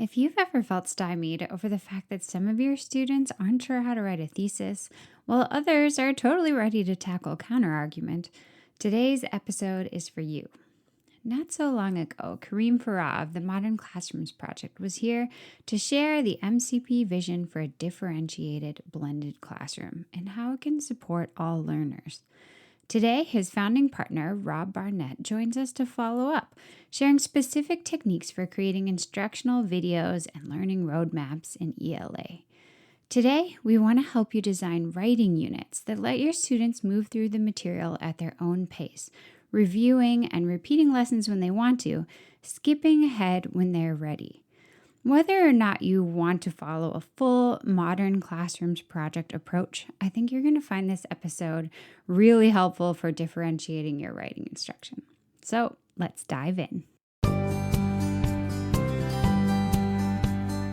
If you've ever felt stymied over the fact that some of your students aren't sure how to write a thesis, while others are totally ready to tackle counterargument, today's episode is for you. Not so long ago, Kareem Farah of the Modern Classrooms Project was here to share the MCP vision for a differentiated, blended classroom and how it can support all learners. Today, his founding partner, Rob Barnett, joins us to follow up, sharing specific techniques for creating instructional videos and learning roadmaps in ELA. Today, we want to help you design writing units that let your students move through the material at their own pace, reviewing and repeating lessons when they want to, skipping ahead when they're ready. Whether or not you want to follow a full Modern Classrooms Project approach, I think you're going to find this episode really helpful for differentiating your writing instruction. So let's dive in.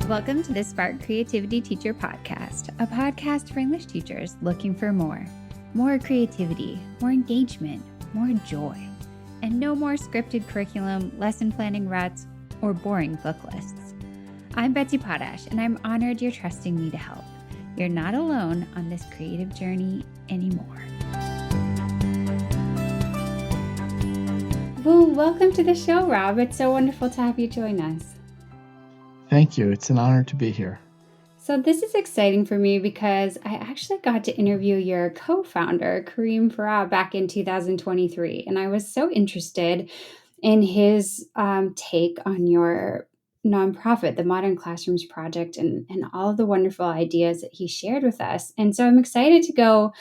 Welcome to the Spark Creativity Teacher Podcast, a podcast for English teachers looking for more. More creativity, more engagement, more joy, and no more scripted curriculum, lesson planning ruts, or boring book lists. I'm Betsy Potash, and I'm honored you're trusting me to help. You're not alone on this creative journey anymore. Well, welcome to the show, Rob. It's so wonderful to have you join us. Thank you. It's an honor to be here. So this is exciting for me because I actually got to interview your co-founder, Kareem Farah, back in 2023. And I was so interested in his take on your nonprofit, the Modern Classrooms Project, and all of the wonderful ideas that he shared with us. And so I'm excited to go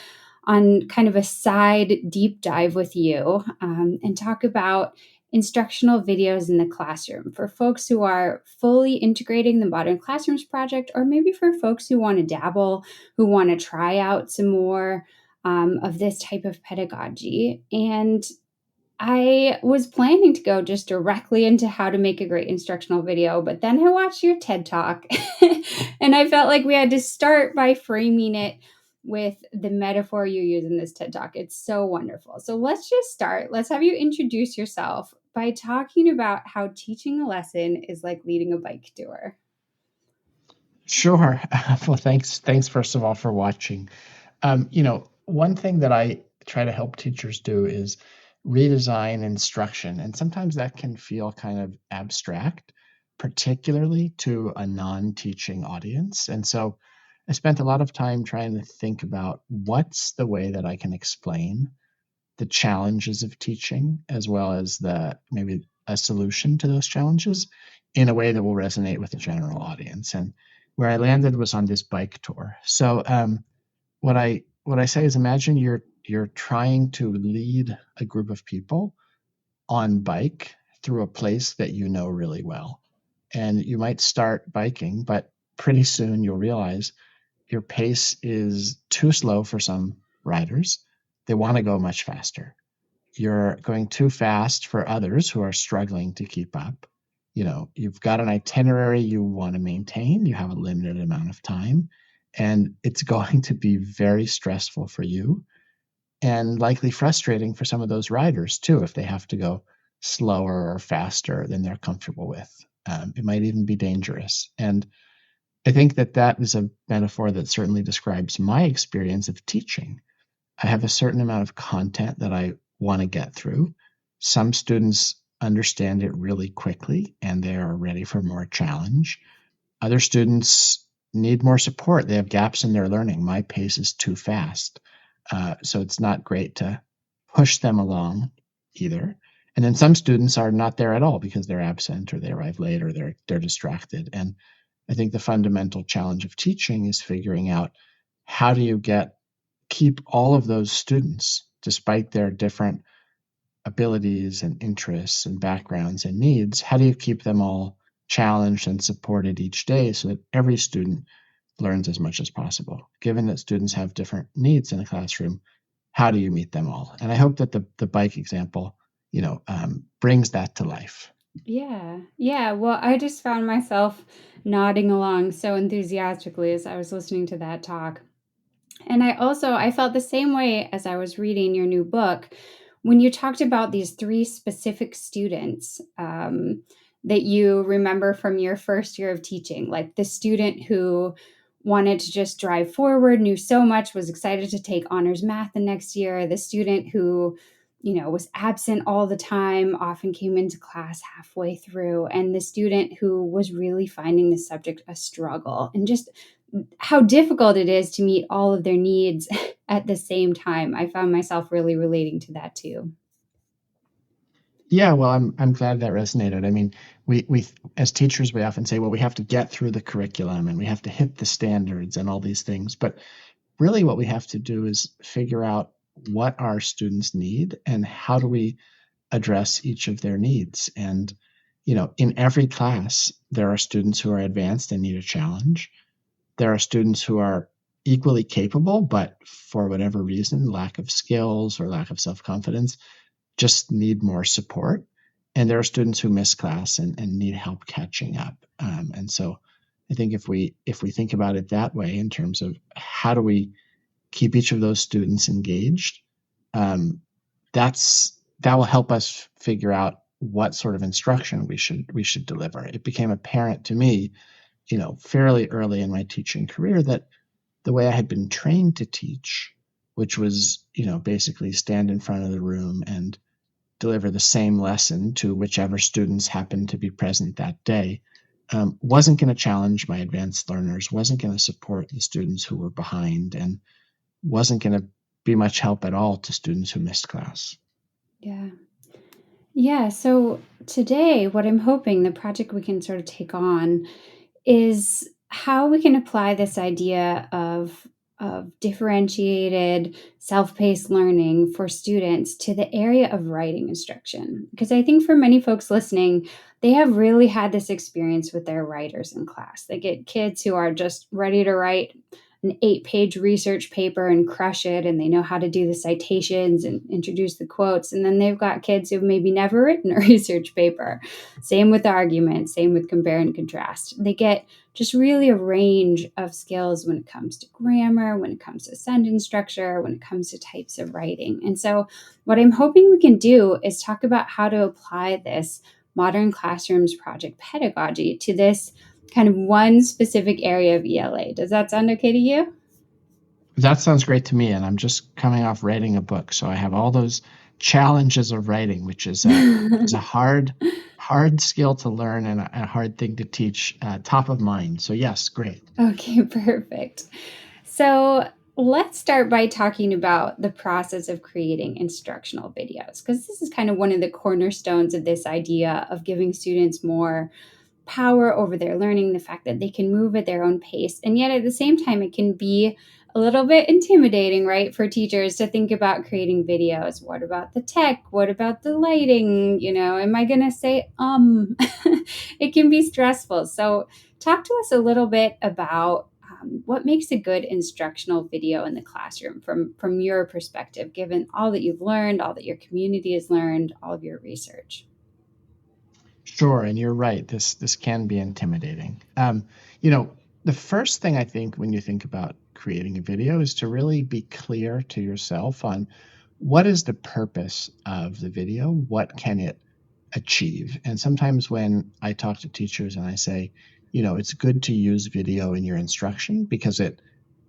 on kind of a side deep dive with you and talk about instructional videos in the classroom for folks who are fully integrating the Modern Classrooms Project, or maybe for folks who want to dabble, who want to try out some more of this type of pedagogy. And I was planning to go just directly into how to make a great instructional video, but then I watched your TED Talk and I felt like we had to start by framing it with the metaphor you use in this TED Talk. It's so wonderful. So let's just start. Let's have you introduce yourself by talking about how teaching a lesson is like leading a bike tour. Sure. Well, thanks first of all for watching. One thing that I try to help teachers do is redesign instruction, and sometimes that can feel kind of abstract, particularly to a non-teaching audience. And so I spent a lot of time trying to think about what's the way that I can explain the challenges of teaching, as well as maybe a solution to those challenges in a way that will resonate with the general audience. And where I landed was on this bike tour. So what I say is, imagine you're trying to lead a group of people on bike through a place that you know really well. And you might start biking, but pretty soon you'll realize your pace is too slow for some riders. They want to go much faster. You're going too fast for others who are struggling to keep up. You've got an itinerary you want to maintain. You have a limited amount of time, and it's going to be very stressful for you and likely frustrating for some of those riders too, if they have to go slower or faster than they're comfortable with. It might even be dangerous. And I think that is a metaphor that certainly describes my experience of teaching. I have a certain amount of content that I want to get through. Some students understand it really quickly and they are ready for more challenge. Other students need more support. They have gaps in their learning. My pace is too fast. So it's not great to push them along either. And then some students are not there at all because they're absent or they arrive late or they're distracted. And I think the fundamental challenge of teaching is figuring out how do you keep all of those students, despite their different abilities and interests and backgrounds and needs, how do you keep them all challenged and supported each day so that every student learns as much as possible? Given that students have different needs in the classroom, how do you meet them all? And I hope that the bike example, brings that to life. Yeah. Well, I just found myself nodding along so enthusiastically as I was listening to that talk. And I felt the same way as I was reading your new book when you talked about these three specific students that you remember from your first year of teaching? Like the student who wanted to just drive forward, knew so much, was excited to take honors math the next year, the student who, was absent all the time, often came into class halfway through, and the student who was really finding the subject a struggle, and just how difficult it is to meet all of their needs at the same time. I found myself really relating to that too. Yeah, well, I'm glad that resonated. I mean, we as teachers, we often say, well, we have to get through the curriculum and we have to hit the standards and all these things. But really what we have to do is figure out what our students need and how do we address each of their needs. And, in every class, there are students who are advanced and need a challenge. There are students who are equally capable, but for whatever reason, lack of skills or lack of self-confidence, just need more support. And there are students who miss class and need help catching up. And so I think if we think about it that way in terms of how do we keep each of those students engaged, um, that will help us figure out what sort of instruction we should deliver. It became apparent to me, fairly early in my teaching career that the way I had been trained to teach, which was, basically stand in front of the room and deliver the same lesson to whichever students happened to be present that day, wasn't going to challenge my advanced learners, wasn't going to support the students who were behind, and wasn't going to be much help at all to students who missed class. Yeah. Yeah. So today, what I'm hoping the project we can sort of take on is how we can apply this idea of differentiated self-paced learning for students to the area of writing instruction, because I think for many folks listening, they have really had this experience with their writers in class. They get kids who are just ready to write an 8-page research paper and crush it, and they know how to do the citations and introduce the quotes. And then they've got kids who've maybe never written a research paper. Same with arguments, same with compare and contrast. They get just really a range of skills when it comes to grammar, when it comes to sentence structure, when it comes to types of writing. And so, what I'm hoping we can do is talk about how to apply this modern classrooms project pedagogy to this kind of one specific area of ELA. Does that sound okay to you? That sounds great to me, and I'm just coming off writing a book, so I have all those challenges of writing, which is a hard skill to learn and a hard thing to teach, top of mind. So yes, great. Okay, perfect. So let's start by talking about the process of creating instructional videos, because this is kind of one of the cornerstones of this idea of giving students more power over their learning, the fact that they can move at their own pace. And yet at the same time, it can be a little bit intimidating, right, for teachers to think about creating videos. What about the tech? What about the lighting? Am I going to say, it can be stressful. So talk to us a little bit about what makes a good instructional video in the classroom from your perspective, given all that you've learned, all that your community has learned, all of your research. Sure, and you're right. This can be intimidating. You know, the first thing I think when you think about creating a video is to really be clear to yourself on what is the purpose of the video, what can it achieve. And sometimes when I talk to teachers and I say, it's good to use video in your instruction because it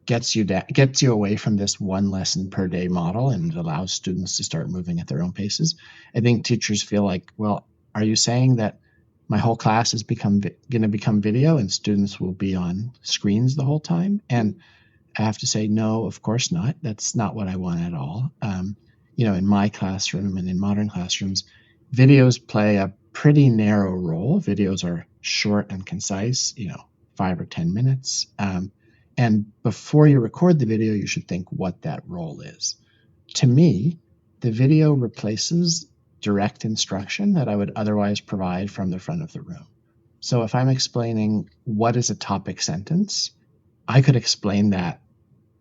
gets you away from this one lesson per day model and it allows students to start moving at their own paces. I think teachers feel like, well, are you saying that my whole class is going to become video and students will be on screens the whole time? And I have to say, no, of course not. That's not what I want at all. In my classroom and in modern classrooms, videos play a pretty narrow role. Videos are short and concise, 5 or 10 minutes. And before you record the video, you should think what that role is. To me, the video replaces direct instruction that I would otherwise provide from the front of the room. So if I'm explaining what is a topic sentence, I could explain that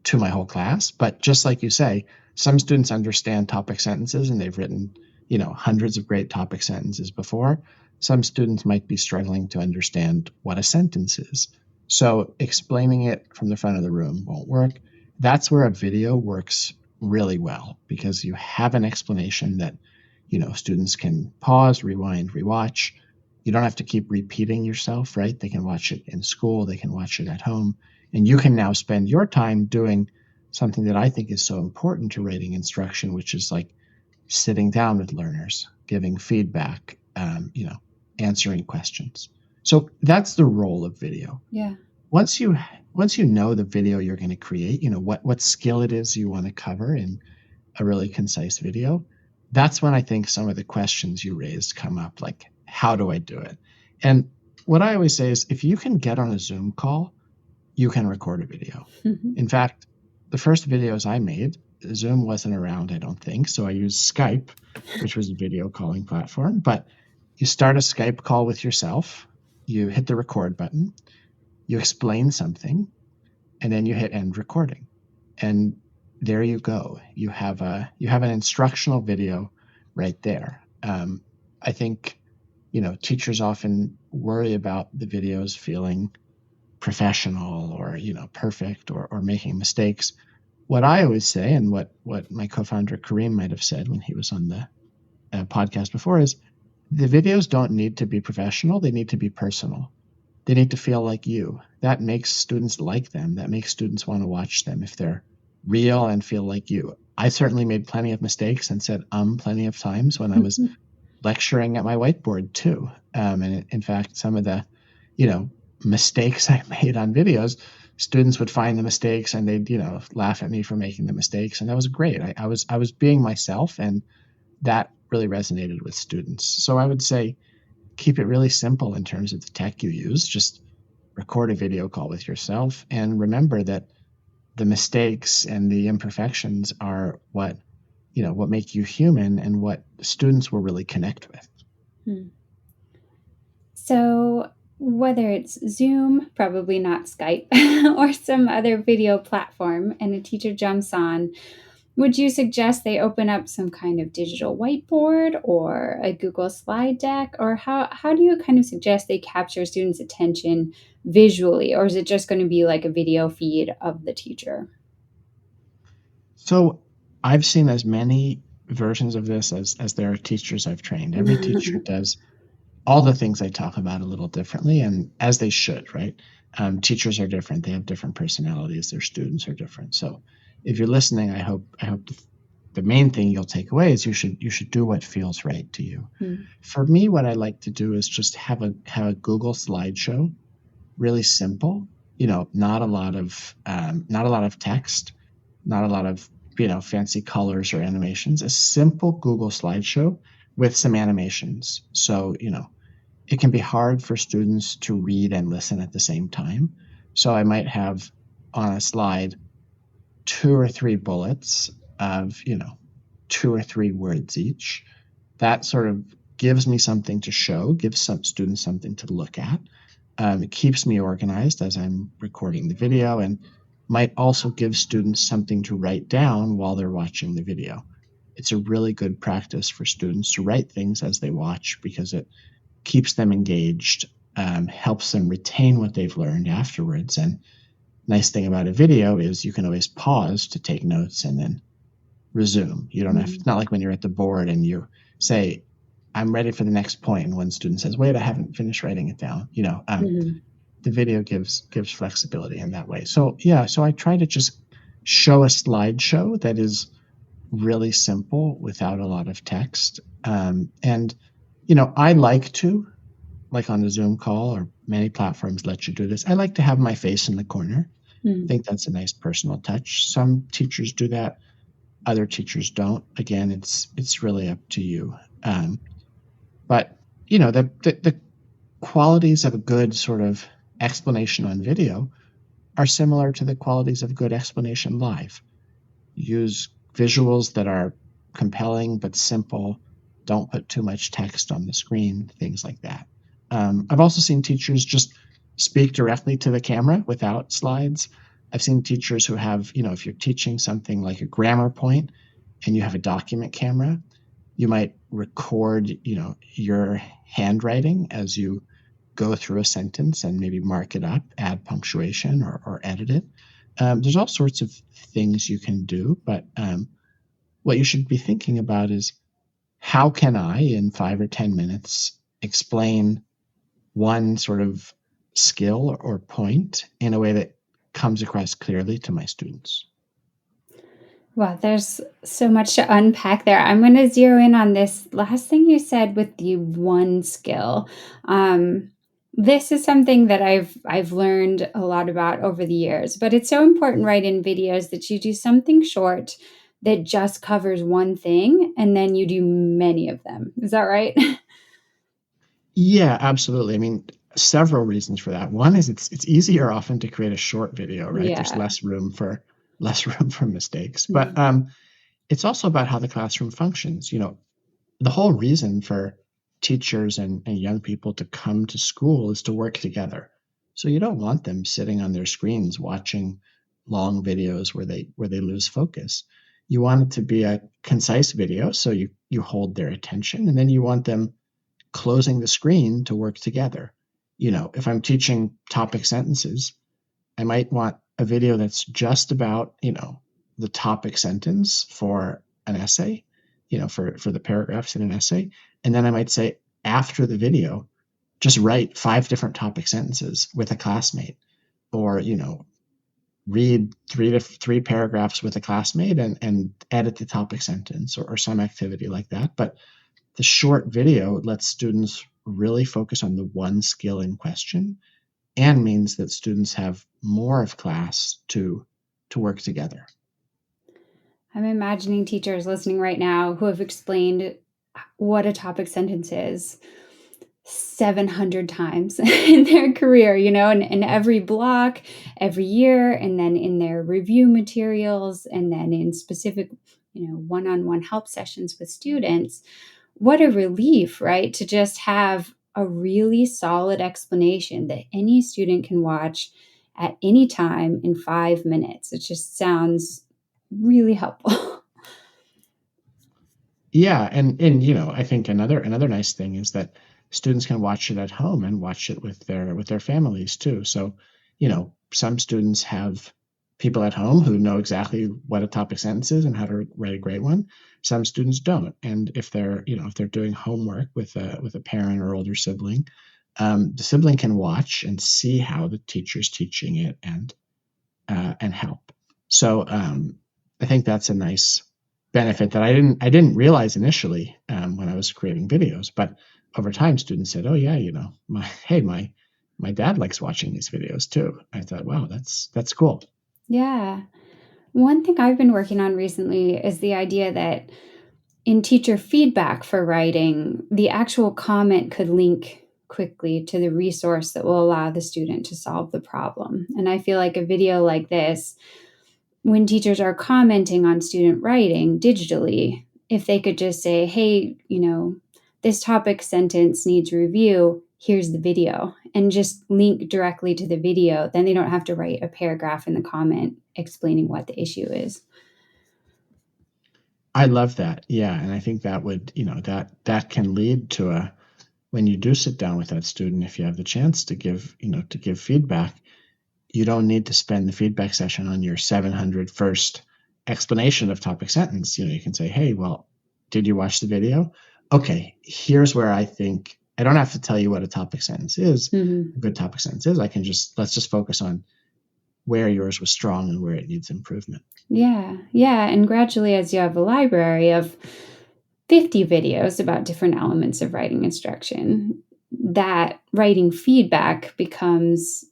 to my whole class. But just like you say, some students understand topic sentences and they've written, hundreds of great topic sentences before. Some students might be struggling to understand what a sentence is. So explaining it from the front of the room won't work. That's where a video works really well because you have an explanation that, students can pause, rewind, rewatch. You don't have to keep repeating yourself, right? They can watch it in school, they can watch it at home, and you can now spend your time doing something that I think is so important to writing instruction, which is like sitting down with learners, giving feedback, answering questions. So that's the role of video. Yeah. Once you once you know the video you're going to create, what skill it is you want to cover in a really concise video, that's when I think some of the questions you raised come up, like how do I do it? And what I always say is if you can get on a Zoom call, you can record a video. In fact, the first videos I made, Zoom wasn't around, I don't think. So I used Skype, which was a video calling platform. But you start a Skype call with yourself, you hit the record button, you explain something, and then you hit end recording. And there you go. You have an instructional video right there. I think teachers often worry about the videos feeling professional or perfect or making mistakes. What I always say, and what my co-founder Kareem might have said when he was on the podcast before, is the videos don't need to be professional. They need to be personal. They need to feel like you. That makes students like them. That makes students want to watch them if they're real and feel like you. I certainly made plenty of mistakes and said plenty of times when I was lecturing at my whiteboard too. And in fact, some of the, mistakes I made on videos, students would find the mistakes and they'd, laugh at me for making the mistakes. And that was great. I was being myself, and that really resonated with students. So I would say keep it really simple in terms of the tech you use. Just record a video call with yourself and remember that the mistakes and the imperfections are what make you human and what students will really connect with. So whether it's Zoom, probably not Skype, or some other video platform, and a teacher jumps on, would you suggest they open up some kind of digital whiteboard or a Google slide deck? Or how do you kind of suggest they capture students' attention visually? Or is it just going to be like a video feed of the teacher? So I've seen as many versions of this as there are teachers I've trained. Every teacher does all the things I talk about a little differently, and as they should, right? Teachers are different; they have different personalities. Their students are different. So, if you're listening, I hope the main thing you'll take away is you should do what feels right to you. For me, what I like to do is just have a Google slideshow, really simple. Not a lot of text, not a lot of fancy colors or animations. A simple Google slideshow with some animations. So it can be hard for students to read and listen at the same time. So I might have on a slide 2 or 3 bullets of 2 or 3 words each. That sort of gives me something to show, gives some students something to look at. It keeps me organized as I'm recording the video, and might also give students something to write down while they're watching the video. It's a really good practice for students to write things as they watch because it keeps them engaged, helps them retain what they've learned afterwards. And nice thing about a video is you can always pause to take notes and then resume. You don't have to, not like when you're at the board and you say, I'm ready for the next point, and one student says, wait, I haven't finished writing it down. The video gives flexibility in that way. So I try to just show a slideshow that is really simple without a lot of text. And I like to, like on the Zoom call, or many platforms let you do this, I like to have my face in the corner. I think that's a nice personal touch. Some teachers do that, other teachers don't. Again, it's really up to you. But the qualities of a good sort of explanation on video are similar to the qualities of good explanation live. Use visuals that are compelling but simple. Don't put too much text on the screen, things like that. I've also seen teachers just speak directly to the camera without slides. I've seen teachers who have, if you're teaching something like a grammar point and you have a document camera, you might record, your handwriting as you go through a sentence and maybe mark it up, add punctuation or edit it. There's all sorts of things you can do, but what you should be thinking about is how can I, in 5 or 10 minutes, explain one sort of skill or point in a way that comes across clearly to my students. Well, there's so much to unpack there. I'm going to zero in on this last thing you said with the one skill. Um, this is something that I've learned a lot about over the years, but it's so important, right, in videos that you do something short that just covers one thing, and then you do many of them. Is that right? Yeah, absolutely. I mean, several reasons for that. One is it's easier often to create a short video, right? There's Yeah. less room for mistakes. But Mhm. it's also about how the classroom functions. The whole reason for teachers and young people to come to school is to work together. So you don't want them sitting on their screens watching long videos where they lose focus. You want it to be a concise video so you hold their attention, and then you want them closing the screen to work together. If I'm teaching topic sentences, I might want a video that's just about, the topic sentence for an essay, for the paragraphs in an essay. And then I might say, after the video, just write 5 different topic sentences with a classmate, or, read three paragraphs with a classmate and edit the topic sentence, or some activity like that. But the short video lets students really focus on the one skill in question, and means that students have more of class to work together. I'm imagining teachers listening right now who have explained what a topic sentence is 700 times in their career, and every block, every year, and then in their review materials, and then in specific, one on one help sessions with students. What a relief, right? To just have a really solid explanation that any student can watch at any time in 5 minutes. It just sounds really helpful. Yeah, and I think another nice thing is that students can watch it at home and watch it with their families too. So, some students have people at home who know exactly what a topic sentence is and how to write a great one. Some students don't. And if they're doing homework with a parent or older sibling, the sibling can watch and see how the teacher's teaching it, and help. So, I think that's a nice benefit that I didn't realize initially, when I was creating videos. But over time, students said, "Oh yeah, my dad likes watching these videos too." I thought, "Wow, that's cool." Yeah. One thing I've been working on recently is the idea that in teacher feedback for writing, the actual comment could link quickly to the resource that will allow the student to solve the problem. And I feel like a video like this, when teachers are commenting on student writing digitally, if they could just say, hey, this topic sentence needs review, here's the video, and just link directly to the video, then they don't have to write a paragraph in the comment explaining what the issue is. I love that. Yeah, and I think that would, that can lead to a when you do sit down with that student, if you have the chance to give feedback, you don't need to spend the feedback session on your 700 first explanation of topic sentence. You can say, hey, well, did you watch the video? Okay, here's where I think I don't have to tell you what a topic sentence is, Mm-hmm. a good topic sentence is. Let's just focus on where yours was strong and where it needs improvement. Yeah, yeah. And gradually, as you have a library of 50 videos about different elements of writing instruction, that writing feedback becomes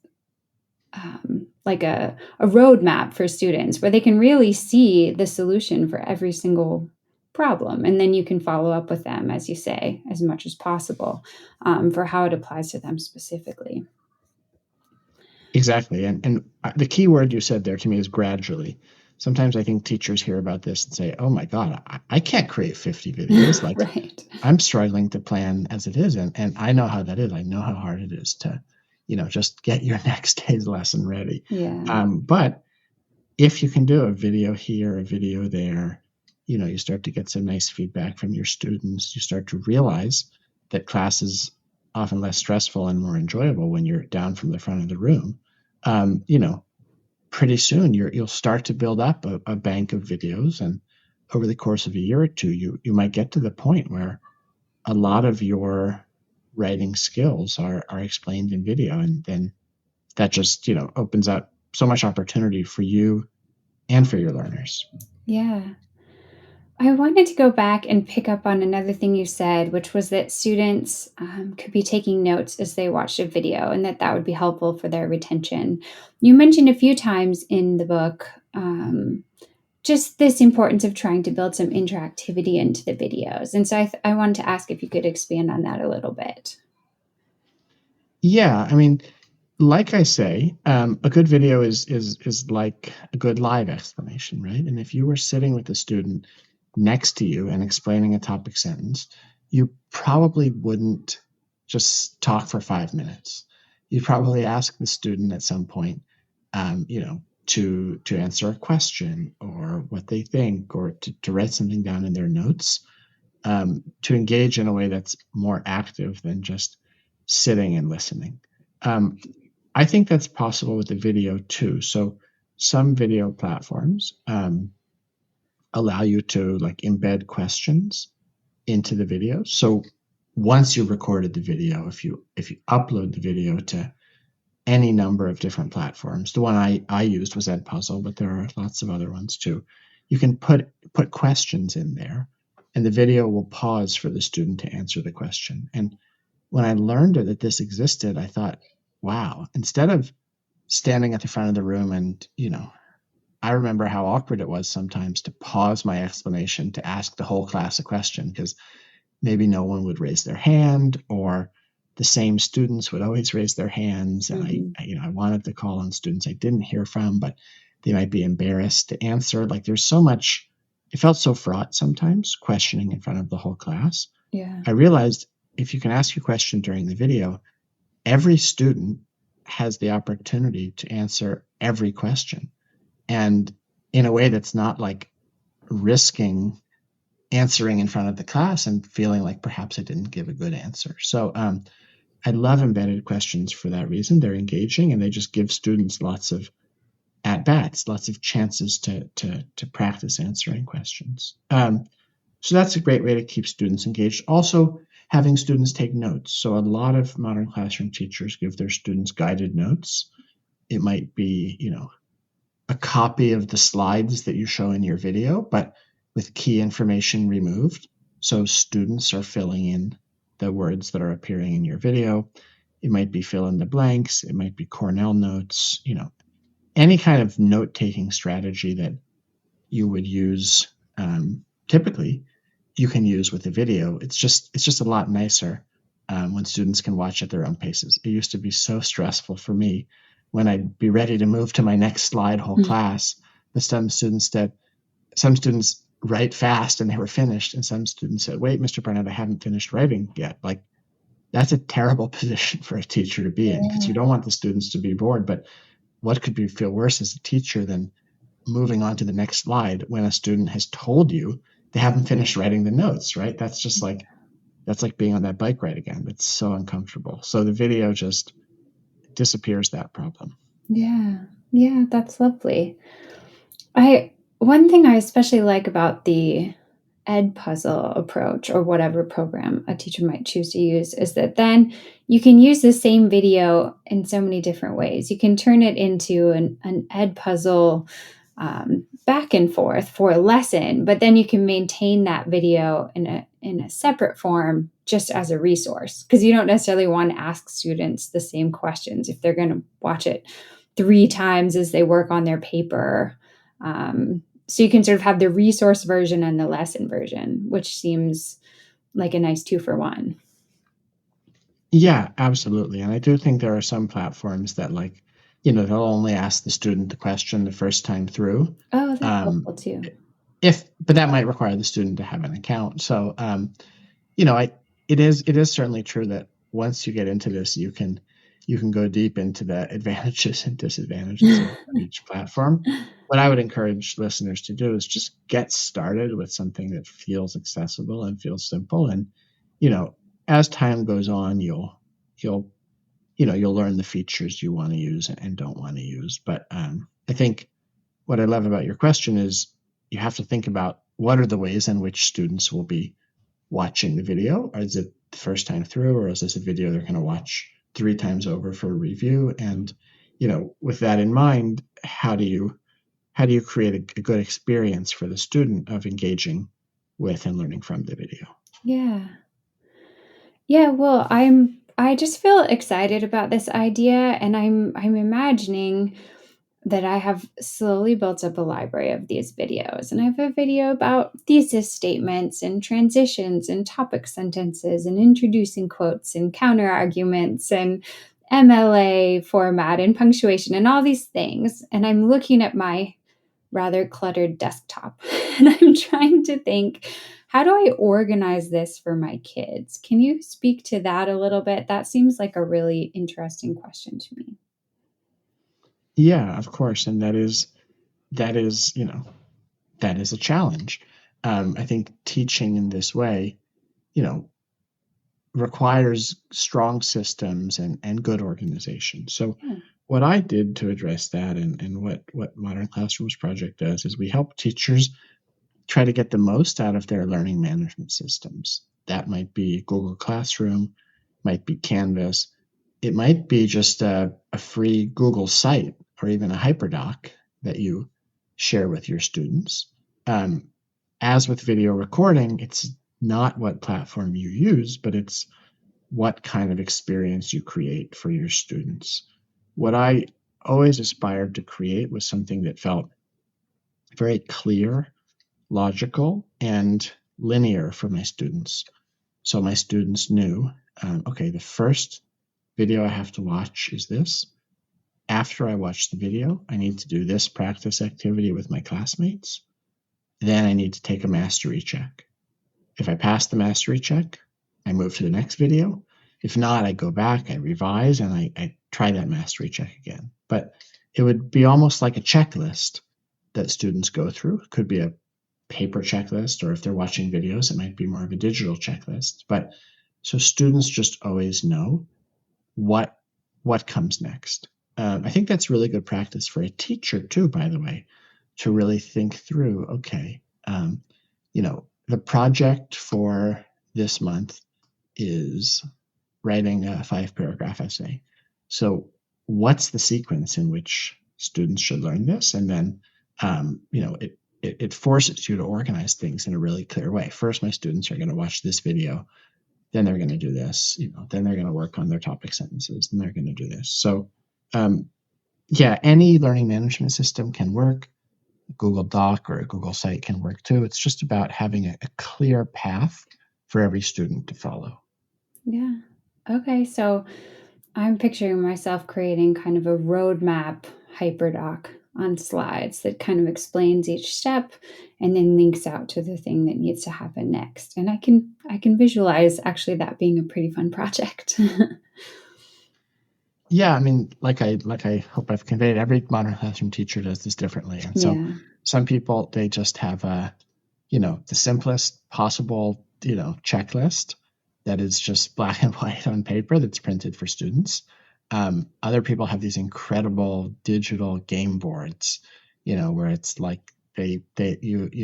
like a roadmap for students where they can really see the solution for every single problem. And then you can follow up with them, as you say, as much as possible for how it applies to them specifically. Exactly. And the key word you said there to me is gradually. Sometimes I think teachers hear about this and say, oh my God, I can't create 50 videos. Like, Right. I'm struggling to plan as it is. And I know how that is. I know how hard it is to, just get your next day's lesson ready. Yeah. But if you can do a video here, a video there, you start to get some nice feedback from your students. You start to realize that class is often less stressful and more enjoyable when you're down from the front of the room. Um, you know, Pretty soon you'll start to build up a bank of videos, and over the course of a year or two, you might get to the point where a lot of your writing skills are explained in video, and then that just opens up so much opportunity for you and for your learners. Yeah. I wanted to go back and pick up on another thing you said, which was that students could be taking notes as they watched a video and that would be helpful for their retention. You mentioned a few times in the book just this importance of trying to build some interactivity into the videos. And so I wanted to ask if you could expand on that a little bit. Yeah, I mean, like I say, a good video is like a good live explanation, right? And if you were sitting with a student next to you and explaining a topic sentence, you probably wouldn't just talk for 5 minutes. You'd probably ask the student at some point, to answer a question or what they think, or to write something down in their notes, to engage in a way that's more active than just sitting and listening. Um, I think that's possible with the video too. So some video platforms allow you to like embed questions into the video. So once you've recorded the video, if you upload the video to any number of different platforms, the one I used was Edpuzzle, but there are lots of other ones too. You can put questions in there, and the video will pause for the student to answer the question. And when I learned that this existed, I thought, wow, instead of standing at the front of the room and, I remember how awkward it was sometimes to pause my explanation to ask the whole class a question, because maybe no one would raise their hand, or the same students would always raise their hands. And Mhm. I wanted to call on students I didn't hear from, but they might be embarrassed to answer. Like there's so much, it felt so fraught sometimes questioning in front of the whole class. Yeah. I realized if you can ask your question during the video, every student has the opportunity to answer every question, and in a way that's not like risking answering in front of the class and feeling like perhaps I didn't give a good answer. So I love embedded questions for that reason. They're engaging and they just give students lots of at bats, lots of chances to practice answering questions. So that's a great way to keep students engaged. Also, having students take notes. So a lot of modern classroom teachers give their students guided notes. It might be, a copy of the slides that you show in your video, but with key information removed. So students are filling in the words that are appearing in your video. It might be fill in the blanks. It might be Cornell notes, any kind of note taking strategy that you would use typically, you can use with a video. It's just a lot nicer when students can watch at their own paces. It used to be so stressful for me when I'd be ready to move to my next slide whole Mhm. class, but some students write fast and they were finished, and some students said, "Wait, Mr. Barnett, I haven't finished writing yet." Like that's a terrible position for a teacher to be in, because you Yeah. don't want the students to be bored. But what could feel worse as a teacher than moving on to the next slide when a student has told you they haven't finished writing the notes, right? That's like being on that bike ride again. That's so uncomfortable. So the video just disappears that problem. Yeah. Yeah, that's lovely. I One thing I especially like about the Ed puzzle approach, or whatever program a teacher might choose to use, is that then you can use the same video in so many different ways. You can turn it into an Ed puzzle back and forth for a lesson, but then you can maintain that video in a separate form just as a resource, because you don't necessarily want to ask students the same questions if they're going to watch it 3 times as they work on their paper. So you can sort of have the resource version and the lesson version, which seems like a nice 2 for 1. Yeah, absolutely. And I do think there are some platforms that they'll only ask the student the question the first time through. Oh, that's Um, helpful too. but that might require the student to have an account. So, I it is certainly true that once you get into this, you can go deep into the advantages and disadvantages of each platform. What I would encourage listeners to do is just get started with something that feels accessible and feels simple. And you know, as time goes on, you'll you'll learn the features you want to use and don't want to use. But I think what I love about your question is you have to think about what are the ways in which students will be watching the video. Is it the first time through, or is this a video they're going to watch 3 times over for a review? And with that in mind, how do you create a good experience for the student of engaging with and learning from the video? Yeah. Yeah, well, I just feel excited about this idea, and I'm imagining that I have slowly built up a library of these videos. And I have a video about thesis statements and transitions and topic sentences and introducing quotes and counter arguments and MLA format and punctuation and all these things. And I'm looking at my rather cluttered desktop and I'm trying to think, how do I organize this for my kids? Can you speak to that a little bit? That seems like a really interesting question to me. Yeah, of course, and that is a challenge. I think teaching in this way, you know, requires strong systems and good organization. So Yeah. what I did to address that, and what Modern Classrooms Project does, is we help teachers try to get the most out of their learning management systems. That might be Google Classroom, might be Canvas, it might be just a free Google site or even a hyperdoc that you share with your students. As with video recording, it's not what platform you use, but it's what kind of experience you create for your students. What I always aspired to create was something that felt very clear, logical, and linear for my students. So my students knew, okay, the first video I have to watch is this. After I watch the video, I need to do this practice activity with my classmates. Then I need to take a mastery check. If I pass the mastery check, I move to the next video. If not, I go back, I revise, and I try that mastery check again. But it would be almost like a checklist that students go through. It could be a paper checklist, or if they're watching videos, it might be more of a digital checklist. But so students just always know what comes next. I think that's really good practice for a teacher too, by the way, to really think through, okay, the project for this month is writing a 5-paragraph essay. So what's the sequence in which students should learn this? And then, it forces you to organize things in a really clear way. First, my students are going to watch this video, then they're going to do this, then they're going to work on their topic sentences, then they're going to do this. So, any learning management system can work. A Google Doc or a Google site can work too. It's just about having a clear path for every student to follow. Yeah. Okay. So I'm picturing myself creating kind of a roadmap hyperdoc on slides that kind of explains each step and then links out to the thing that needs to happen next. And I can visualize actually that being a pretty fun project. Yeah, I mean, like I hope I've conveyed, every modern classroom teacher does this differently. And so Yeah. some people, they just have the simplest possible, checklist that is just black and white on paper that's printed for students. Other people have these incredible digital game boards, where it's like you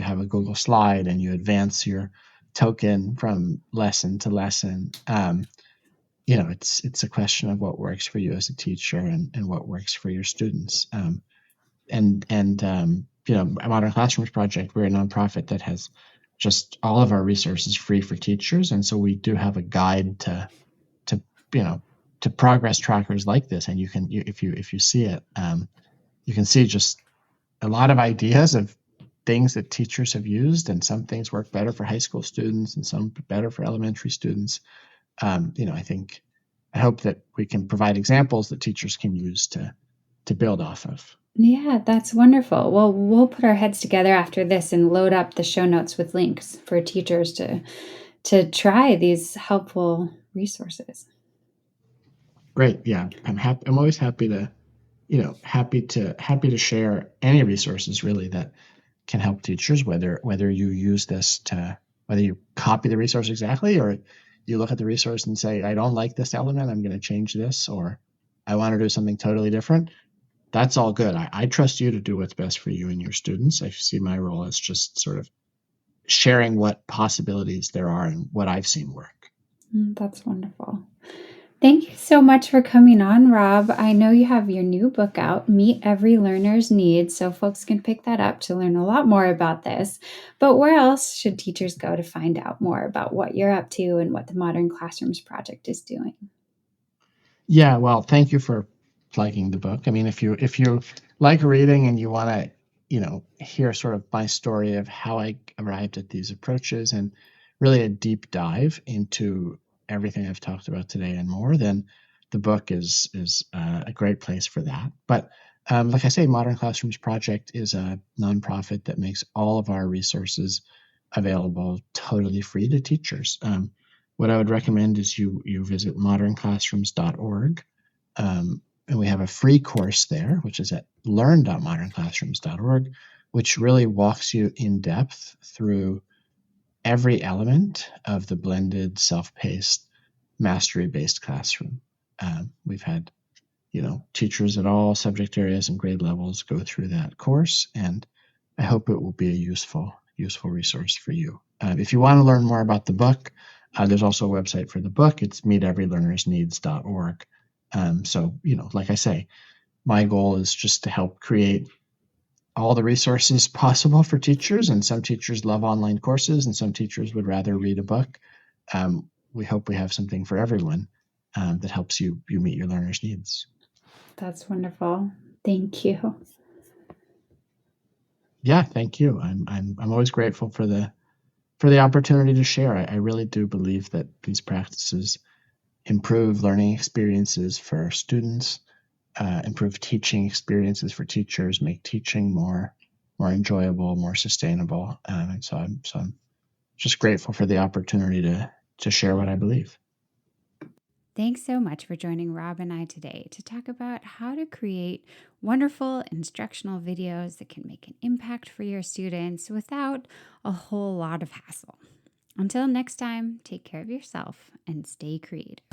have a Google slide and you advance your token from lesson to lesson. It's a question of what works for you as a teacher and what works for your students. A Modern Classrooms Project, we're a nonprofit that has just all of our resources free for teachers, and so we do have a guide to to progress trackers like this, and if you see it, you can see just a lot of ideas of things that teachers have used, and some things work better for high school students and some better for elementary students. I hope that we can provide examples that teachers can use to build off of. Yeah, that's wonderful. Well, we'll put our heads together after this and load up the show notes with links for teachers to try these helpful resources. Great. Yeah, I'm always happy to, happy to share any resources really that can help teachers, whether you use this whether you copy the resource exactly, or you look at the resource and say, I don't like this element, I'm going to change this, or I want to do something totally different. That's all good. I trust you to do what's best for you and your students. I see my role as just sort of sharing what possibilities there are and what I've seen work. That's wonderful. Thank you so much for coming on, Rob. I know you have your new book out, Meet Every Learner's Needs, so folks can pick that up to learn a lot more about this. But where else should teachers go to find out more about what you're up to and what the Modern Classrooms Project is doing? Yeah, well, thank you for plugging the book. I mean, if you like reading and you want to, hear sort of my story of how I arrived at these approaches and really a deep dive into everything I've talked about today and more, then the book is a great place for that. But like I say, Modern Classrooms Project is a nonprofit that makes all of our resources available totally free to teachers. What I would recommend is you visit modernclassrooms.org. And we have a free course there, which is at learn.modernclassrooms.org, which really walks you in depth through every element of the blended, self-paced, mastery-based classroom. We've had teachers at all subject areas and grade levels go through that course, and I hope it will be a useful resource for you. If you want to learn more about the book, there's also a website for the book. It's meeteverylearnersneeds.org. So, like I say, my goal is just to help create all the resources possible for teachers. And some teachers love online courses, and some teachers would rather read a book. We hope we have something for everyone that helps you meet your learners' needs. That's wonderful. Thank you. Yeah, thank you. I'm always grateful for the opportunity to share. I really do believe that these practices improve learning experiences for students, improve teaching experiences for teachers, make teaching more enjoyable, more sustainable. And so I'm just grateful for the opportunity to share what I believe. Thanks so much for joining Rob and I today to talk about how to create wonderful instructional videos that can make an impact for your students without a whole lot of hassle. Until next time, take care of yourself and stay creative.